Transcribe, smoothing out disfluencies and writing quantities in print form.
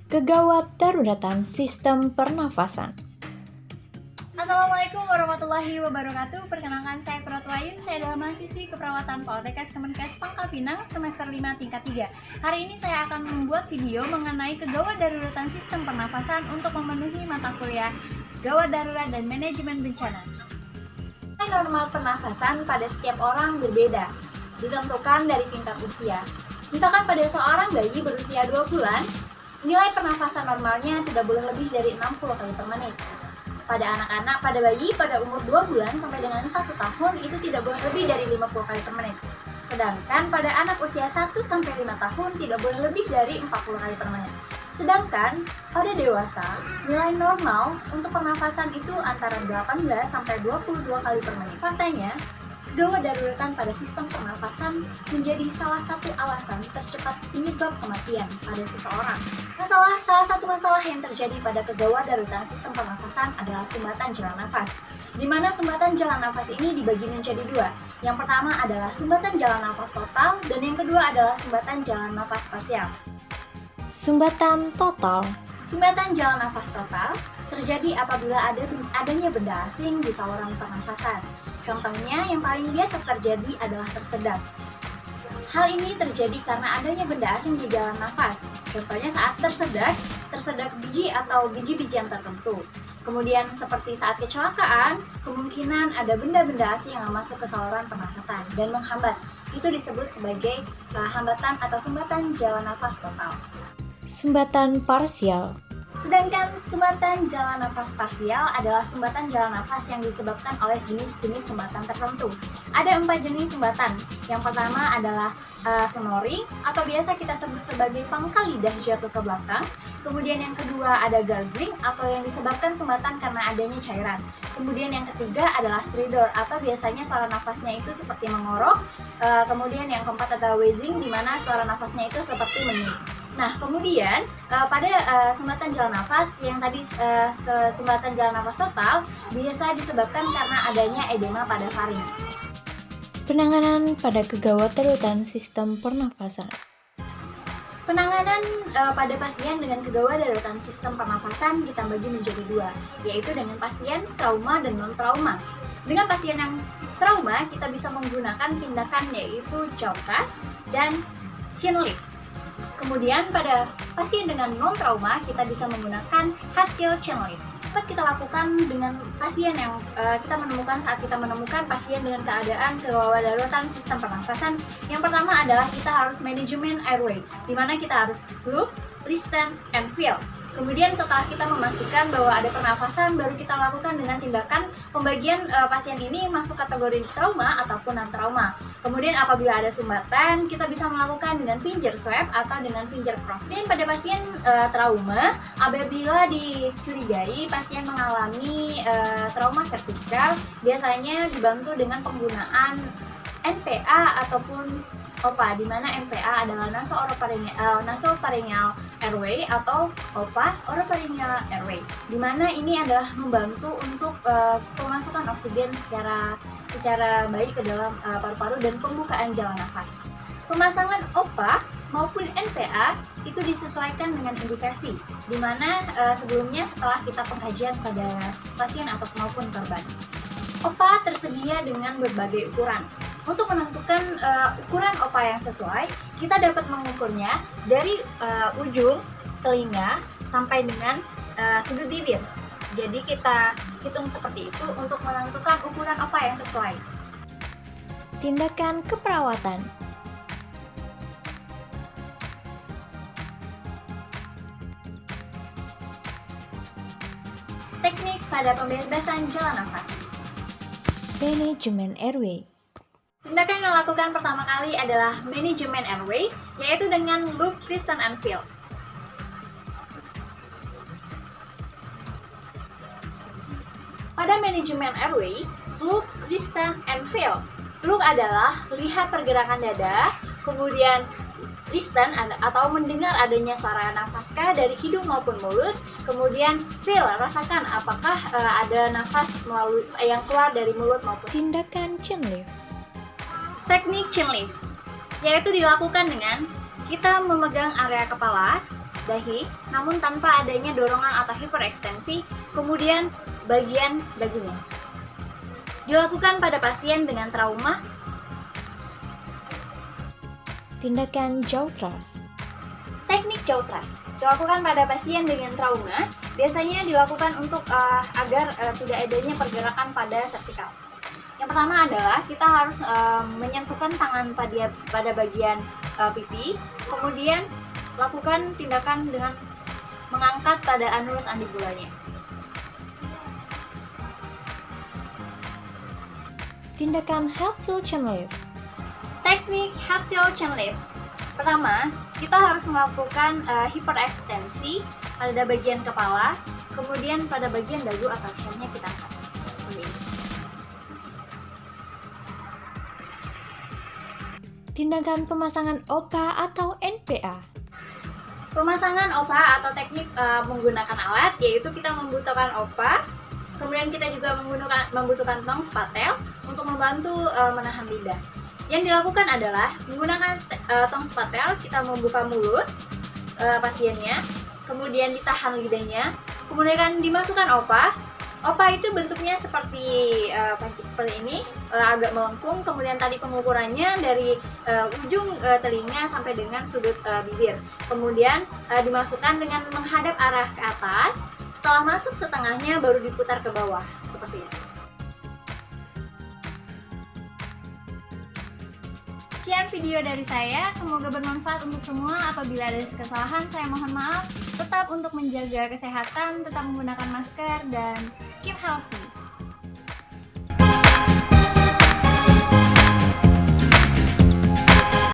Kegawat daruratan sistem pernafasan. Assalamualaikum warahmatullahi wabarakatuh. Perkenalkan, saya Protwain. Saya adalah mahasiswi keperawatan Poltekkes Kemenkes Pangkal Pinang semester 5 tingkat 3. Hari ini saya akan membuat video mengenai kegawat daruratan sistem pernafasan untuk memenuhi mata kuliah Gawat Darurat dan Manajemen Bencana. Nilai normal pernafasan pada setiap orang berbeda, ditentukan dari tingkat usia. Misalkan pada seorang bayi berusia 2 bulan, nilai pernafasan normalnya tidak boleh lebih dari 60 kali per menit. Pada anak-anak, pada bayi pada umur 2 bulan sampai dengan 1 tahun itu tidak boleh lebih dari 50 kali per menit. Sedangkan pada anak usia 1 sampai 5 tahun tidak boleh lebih dari 40 kali per menit. Sedangkan pada dewasa, nilai normal untuk pernafasan itu antara 18 sampai 22 kali per menit. Faktanya, gawat daruratan pada sistem pernafasan menjadi salah satu alasan tercepat penyebab kematian pada seseorang. Salah satu masalah yang terjadi pada kegawat daruratan sistem pernafasan adalah sumbatan jalan nafas, di mana sumbatan jalan nafas ini dibagi menjadi dua. Yang pertama adalah sumbatan jalan nafas total, dan yang kedua adalah sumbatan jalan nafas parsial. Sumbatan total. Sumbatan jalan nafas total terjadi apabila adanya benda asing di saluran pernafasan. Contohnya yang paling biasa terjadi adalah tersedak. Hal ini terjadi karena adanya benda asing di jalan nafas. Contohnya saat tersedak biji atau biji-bijian tertentu. Kemudian seperti saat kecelakaan, kemungkinan ada benda-benda asing yang masuk ke saluran pernafasan dan menghambat. Itu disebut sebagai hambatan atau sumbatan jalan nafas total. Sumbatan parsial. Sedangkan sumbatan jalan nafas parsial adalah sumbatan jalan nafas yang disebabkan oleh jenis-jenis sumbatan tertentu. Ada 4 jenis sumbatan. Yang pertama adalah snoring atau biasa kita sebut sebagai pangkal lidah jatuh ke belakang. Kemudian yang kedua ada gargling atau yang disebabkan sumbatan karena adanya cairan. Kemudian yang ketiga adalah stridor atau biasanya suara nafasnya itu seperti mengorok. Kemudian yang keempat adalah wheezing, di mana suara nafasnya itu seperti menyih. Nah, kemudian pada sumbatan jalan nafas yang tadi sumbatan jalan nafas total biasa disebabkan karena adanya edema pada faring. Penanganan pada kegawat daruratan sistem pernafasan. Penanganan pada pasien dengan kegawat daruratan sistem pernafasan kita bagi menjadi dua, yaitu dengan pasien trauma dan non-trauma. Dengan pasien yang trauma, kita bisa menggunakan tindakan yaitu CHOKAS dan chin lift. Kemudian pada pasien dengan non-trauma, kita bisa menggunakan Hatchel chin lift. Dapat kita lakukan dengan pasien yang kita menemukan saat kita menemukan pasien dengan keadaan kegawat daruratan sistem pernafasan. Yang pertama adalah kita harus manajemen airway, di mana kita harus look, listen, and feel. Kemudian setelah kita memastikan bahwa ada pernafasan, baru kita lakukan dengan tindakan pembagian pasien ini masuk kategori trauma ataupun non-trauma. Kemudian apabila ada sumbatan, kita bisa melakukan dengan finger swab atau dengan finger cross. Dan pada pasien trauma, apabila dicurigai pasien mengalami trauma servikal, biasanya dibantu dengan penggunaan NPA ataupun OPA, di mana NPA adalah nasopharyngeal airway atau OPA oropharyngeal airway, di mana ini adalah membantu untuk pemasukan oksigen secara baik ke dalam paru-paru dan pembukaan jalan nafas. Pemasangan OPA maupun NPA itu disesuaikan dengan indikasi, di mana sebelumnya setelah kita pengkajian pada pasien atau maupun korban. OPA tersedia dengan berbagai ukuran. Untuk menentukan ukuran OPA yang sesuai, kita dapat mengukurnya dari ujung telinga sampai dengan sudut bibir. Jadi kita hitung seperti itu untuk menentukan ukuran OPA yang sesuai. Tindakan keperawatan. Teknik pada pembebasan jalan nafas. Manajemen airway. Tindakan yang dilakukan pertama kali adalah manajemen airway, yaitu dengan look, listen, and feel. Pada manajemen airway, look, listen, and feel. Look adalah lihat pergerakan dada, kemudian listen atau mendengar adanya suara nafaskah dari hidung maupun mulut, kemudian feel, rasakan apakah ada nafas yang keluar dari mulut maupun. Tindakan chin lift. Teknik chin lift, yaitu dilakukan dengan kita memegang area kepala, dahi, namun tanpa adanya dorongan atau hiperekstensi, kemudian bagian dagunya. Dilakukan pada pasien dengan trauma. Tindakan jaw thrust. Teknik jaw thrust dilakukan pada pasien dengan trauma, biasanya dilakukan untuk agar tidak adanya pergerakan pada vertikal. Yang pertama adalah kita harus menyentuhkan tangan pada bagian pipi, kemudian lakukan tindakan dengan mengangkat pada anulus andibulanya. Tindakan head till chin lift. Teknik head till chin lift. Pertama, kita harus melakukan hiperekstensi pada bagian kepala, kemudian pada bagian dagu atau chinnya kita angkat. Seperti ini. Tindakan pemasangan OPA atau NPA. Pemasangan OPA atau teknik menggunakan alat, yaitu kita membutuhkan OPA, kemudian kita juga membutuhkan tong spatel untuk membantu menahan lidah. Yang dilakukan adalah menggunakan tong spatel, kita membuka mulut pasiennya, kemudian ditahan lidahnya, kemudian dimasukkan OPA. OPA itu bentuknya seperti pancing seperti ini, agak melengkung, kemudian tadi pengukurannya dari ujung telinga sampai dengan sudut bibir. Kemudian dimasukkan dengan menghadap arah ke atas, setelah masuk setengahnya baru diputar ke bawah, seperti itu. Sekian video dari saya, semoga bermanfaat untuk semua. Apabila ada kesalahan, saya mohon maaf. Tetap untuk menjaga kesehatan, tetap menggunakan masker, dan keep healthy.